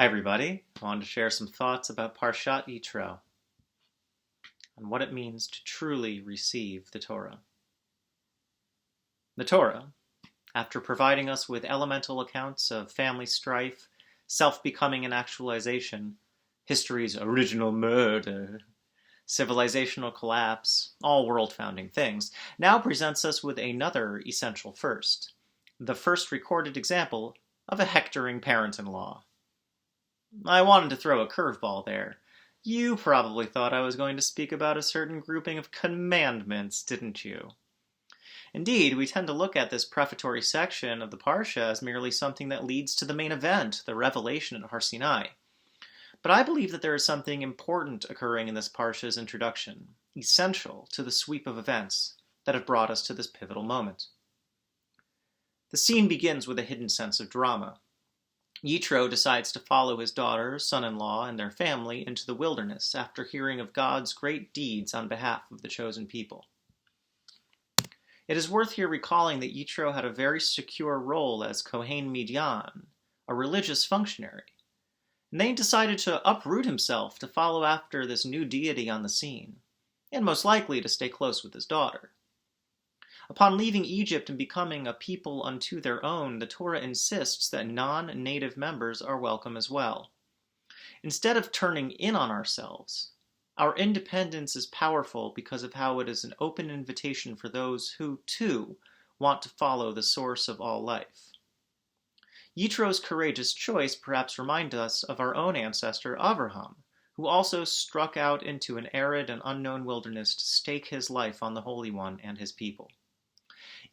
Hi everybody, I wanted to share some thoughts about Parshat Yitro and what it means to truly receive the Torah. The Torah, after providing us with elemental accounts of family strife, self-becoming and actualization, history's original murder, civilizational collapse, all world-founding things, now presents us with another essential first, the first recorded example of a hectoring parent-in-law. I wanted to throw a curveball there. You probably thought I was going to speak about a certain grouping of commandments, didn't you? Indeed, we tend to look at this prefatory section of the Parsha as merely something that leads to the main event, the revelation at Har Sinai. But I believe that there is something important occurring in this Parsha's introduction, essential to the sweep of events that have brought us to this pivotal moment. The scene begins with a hidden sense of drama. Yitro decides to follow his daughter, son-in-law, and their family into the wilderness after hearing of God's great deeds on behalf of the chosen people. It is worth here recalling that Yitro had a very secure role as Kohen Midian, a religious functionary, and they decided to uproot himself to follow after this new deity on the scene, and most likely to stay close with his daughter. Upon leaving Egypt and becoming a people unto their own, the Torah insists that non-native members are welcome as well. Instead of turning in on ourselves, our independence is powerful because of how it is an open invitation for those who, too, want to follow the source of all life. Yitro's courageous choice perhaps reminds us of our own ancestor Avraham, who also struck out into an arid and unknown wilderness to stake his life on the Holy One and his people.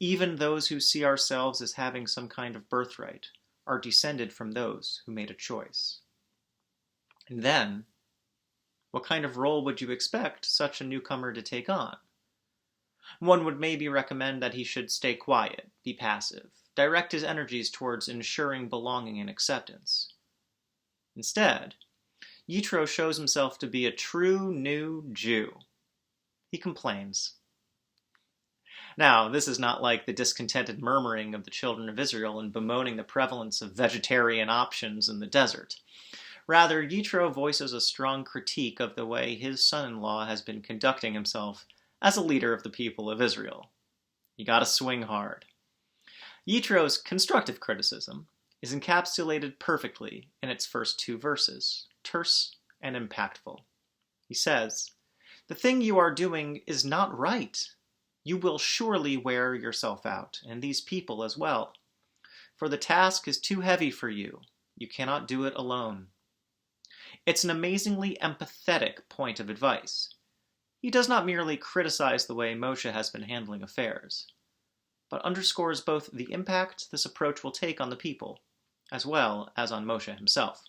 Even those who see ourselves as having some kind of birthright are descended from those who made a choice. And then, what kind of role would you expect such a newcomer to take on? One would maybe recommend that he should stay quiet, be passive, direct his energies towards ensuring belonging and acceptance. Instead, Yitro shows himself to be a true new Jew. He complains. Now, this is not like the discontented murmuring of the children of Israel in bemoaning the prevalence of vegetarian options in the desert. Rather, Yitro voices a strong critique of the way his son-in-law has been conducting himself as a leader of the people of Israel. You gotta swing hard. Yitro's constructive criticism is encapsulated perfectly in its first two verses, terse and impactful. He says, "The thing you are doing is not right. You will surely wear yourself out, and these people as well. For the task is too heavy for you. You cannot do it alone." It's an amazingly empathetic point of advice. He does not merely criticize the way Moshe has been handling affairs, but underscores both the impact this approach will take on the people, as well as on Moshe himself.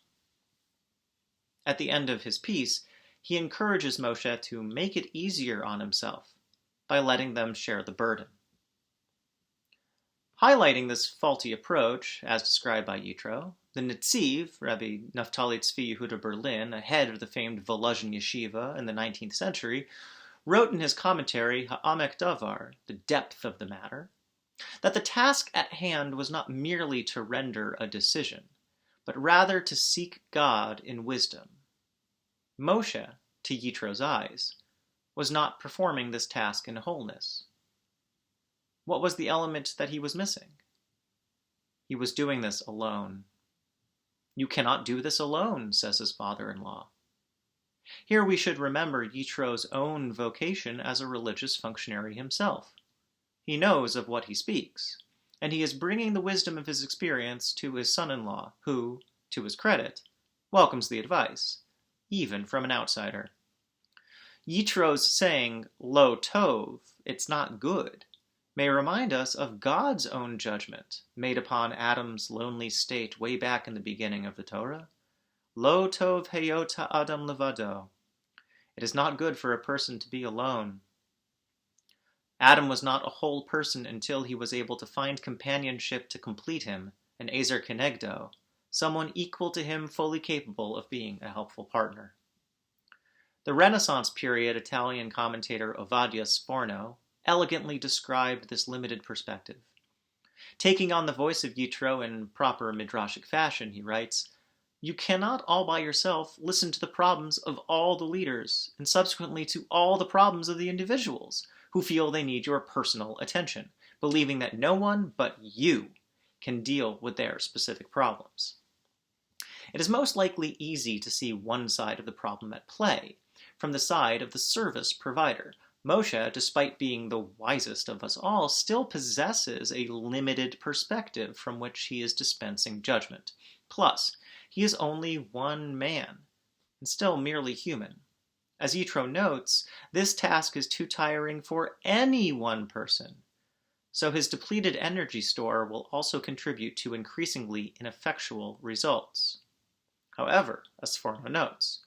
At the end of his piece, he encourages Moshe to make it easier on himself by letting them share the burden. Highlighting this faulty approach, as described by Yitro, the Netziv, Rabbi Naftali Tzvi Yehuda Berlin, a head of the famed Volozhin Yeshiva in the 19th century, wrote in his commentary, Ha'amek Davar, the depth of the matter, that the task at hand was not merely to render a decision, but rather to seek God in wisdom. Moshe, to Yitro's eyes, was not performing this task in wholeness. What was the element that he was missing? He was doing this alone. "You cannot do this alone," says his father-in-law. Here we should remember Yitro's own vocation as a religious functionary himself. He knows of what he speaks, and he is bringing the wisdom of his experience to his son-in-law, who, to his credit, welcomes the advice, even from an outsider. Yitro's saying, "Lo tov," it's not good, may remind us of God's own judgment made upon Adam's lonely state way back in the beginning of the Torah. Lo tov heyot ha'adam levado. It is not good for a person to be alone. Adam was not a whole person until he was able to find companionship to complete him, an ezer kenegdo, someone equal to him, fully capable of being a helpful partner. The Renaissance period Italian commentator Ovadia Sforno elegantly described this limited perspective. Taking on the voice of Yitro in proper midrashic fashion, he writes, You cannot all by yourself listen to the problems of all the leaders, and subsequently to all the problems of the individuals who feel they need your personal attention, believing that no one but you can deal with their specific problems. It is most likely easy to see one side of the problem at play, from the side of the service provider. Moshe, despite being the wisest of us all, still possesses a limited perspective from which he is dispensing judgment. Plus, he is only one man, and still merely human. As Yitro notes, this task is too tiring for any one person, so his depleted energy store will also contribute to increasingly ineffectual results. However, as Sforno notes,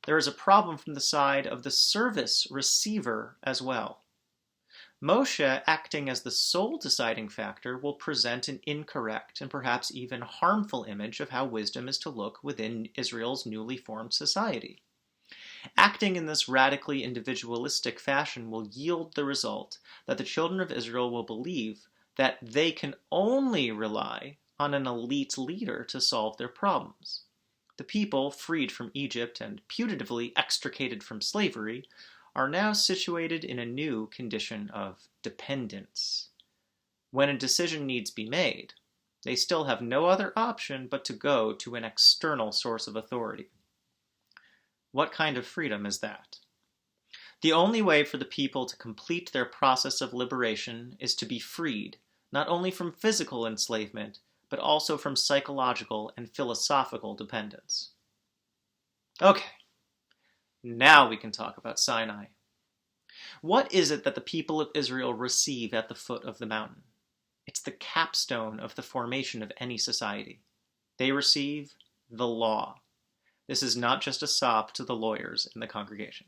there is a problem from the side of the service receiver as well. Moshe, acting as the sole deciding factor, will present an incorrect and perhaps even harmful image of how wisdom is to look within Israel's newly formed society. Acting in this radically individualistic fashion will yield the result that the children of Israel will believe that they can only rely on an elite leader to solve their problems. The people, freed from Egypt and putatively extricated from slavery, are now situated in a new condition of dependence. When a decision needs be made, they still have no other option but to go to an external source of authority. What kind of freedom is that? The only way for the people to complete their process of liberation is to be freed, not only from physical enslavement, but also from psychological and philosophical dependence. Okay. Now we can talk about Sinai. What is it that the people of Israel receive at the foot of the mountain? It's the capstone of the formation of any society. They receive the law. This is not just a sop to the lawyers in the congregation.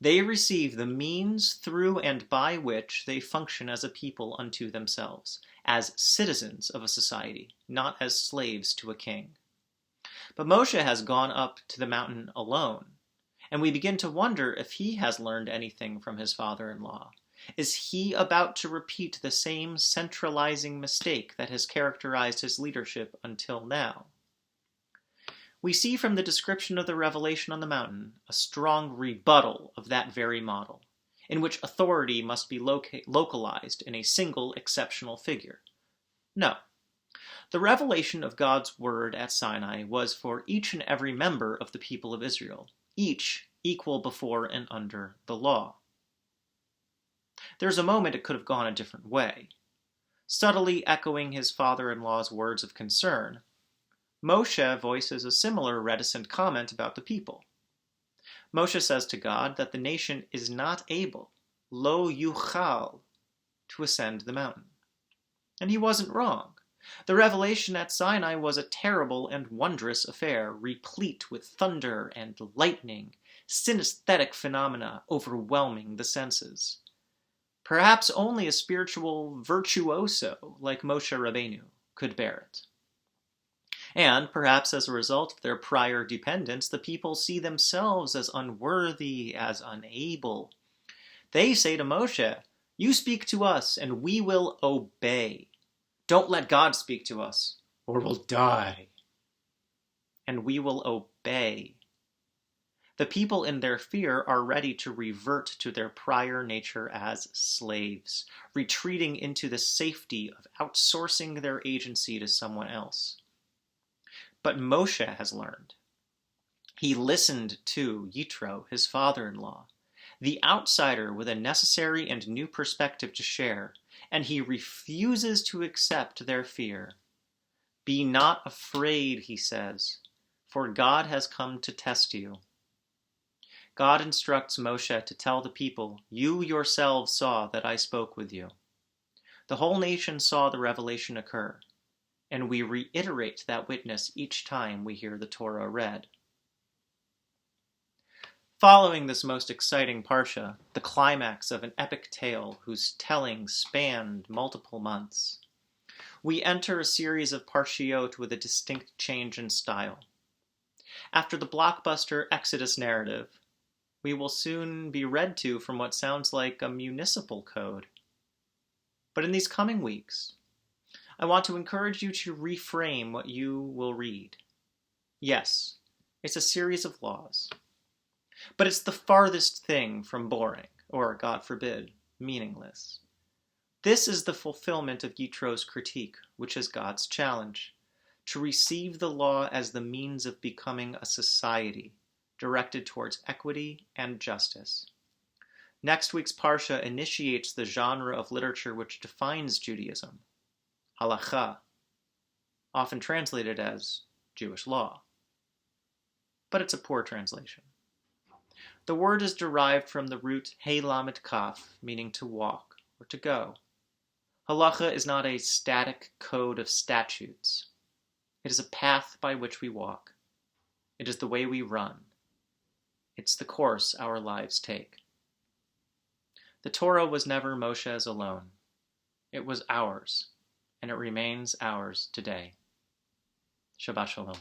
They receive the means through and by which they function as a people unto themselves, as citizens of a society, not as slaves to a king. But Moshe has gone up to the mountain alone, and we begin to wonder if he has learned anything from his father-in-law. Is he about to repeat the same centralizing mistake that has characterized his leadership until now? We see from the description of the revelation on the mountain a strong rebuttal of that very model, in which authority must be localized in a single exceptional figure. No. The revelation of God's word at Sinai was for each and every member of the people of Israel, each equal before and under the law. There's a moment it could have gone a different way. Subtly echoing his father-in-law's words of concern, Moshe voices a similar reticent comment about the people. Moshe says to God that the nation is not able, lo yuchal, to ascend the mountain. And he wasn't wrong. The revelation at Sinai was a terrible and wondrous affair, replete with thunder and lightning, synesthetic phenomena overwhelming the senses. Perhaps only a spiritual virtuoso like Moshe Rabbeinu could bear it. And perhaps as a result of their prior dependence, the people see themselves as unworthy, as unable. They say to Moshe, "You speak to us, and we will obey. Don't let God speak to us, or we'll die." And we will obey. The people in their fear are ready to revert to their prior nature as slaves, retreating into the safety of outsourcing their agency to someone else. But Moshe has learned. He listened to Yitro, his father-in-law, the outsider with a necessary and new perspective to share, and he refuses to accept their fear. "Be not afraid," he says, "for God has come to test you." God instructs Moshe to tell the people, "You yourselves saw that I spoke with you." The whole nation saw the revelation occur, and we reiterate that witness each time we hear the Torah read. Following this most exciting parashah, the climax of an epic tale whose telling spanned multiple months, we enter a series of parshiot with a distinct change in style. After the blockbuster Exodus narrative, we will soon be read to from what sounds like a municipal code. But in these coming weeks, I want to encourage you to reframe what you will read. Yes, it's a series of laws. But it's the farthest thing from boring, or, God forbid, meaningless. This is the fulfillment of Yitro's critique, which is God's challenge, to receive the law as the means of becoming a society directed towards equity and justice. Next week's Parsha initiates the genre of literature which defines Judaism, halakha, often translated as Jewish law. But it's a poor translation. The word is derived from the root he lamed kaf, meaning to walk or to go. Halacha is not a static code of statutes. It is a path by which we walk. It is the way we run. It's the course our lives take. The Torah was never Moshe's alone. It was ours, and it remains ours today. Shabbat Shalom.